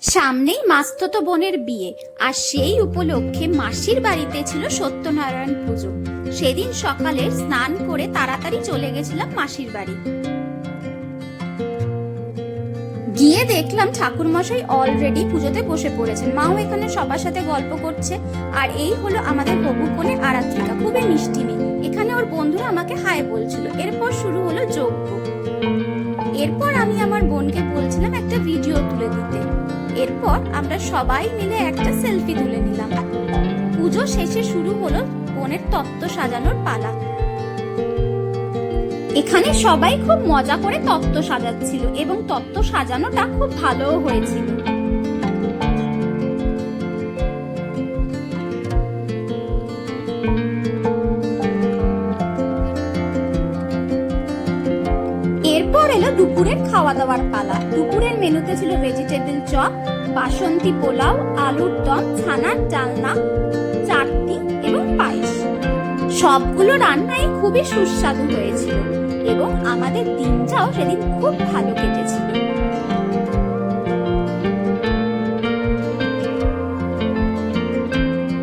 সামনেই মাসতুতো বোনের বিয়ে, আর সেই উপলক্ষে মাসির বাড়িতে ছিল সত্যনারায়ণ পুজো। সেদিন সকালে স্নান করে তাড়াতাড়ি চলে গেছিলাম মাসির বাড়ি। গিয়ে দেখলাম ঠাকুরমশাই অলরেডি পুজোতে বসে পড়েছেন, মাও এখানে সবার সাথে গল্প করছে। আর এই হলো আমাদের হবু কনে আরাত্রিকা, খুবই মিষ্টি মেয়ে। এখানে ওর বন্ধুরা আমাকে হাই বলছিল। এরপর শুরু হলো যজ্ঞ। এরপর আমি আমার বোনকে বলছিলাম একটা ভিডিও তুলে দিতে। এরপর আমরা সবাই মিলে একটা সেলফি তুলে নিলাম। পুজো শেষে শুরু হলো বোনের তত্ত্ব সাজানোর পালা। এখানে সবাই খুব মজা করে তত্ত্ব সাজাচ্ছিল এবং তত্ত্ব সাজানোটা খুব ভালোও হয়েছিল। এরপর এলো দুপুরের খাওয়া দাওয়ার পালা। দুপুরের মেনুতে ছিল ভেজিটেবল চপ, বাসন্তী পোলাও, আলুর দম, ছানার ডালনা, চাটনি এবং পায়েস। সবগুলো রান্নাই খুবই সুস্বাদু হয়েছিল এবং আমাদের দিনটাও সেদিন খুব ভালো কেটেছিল।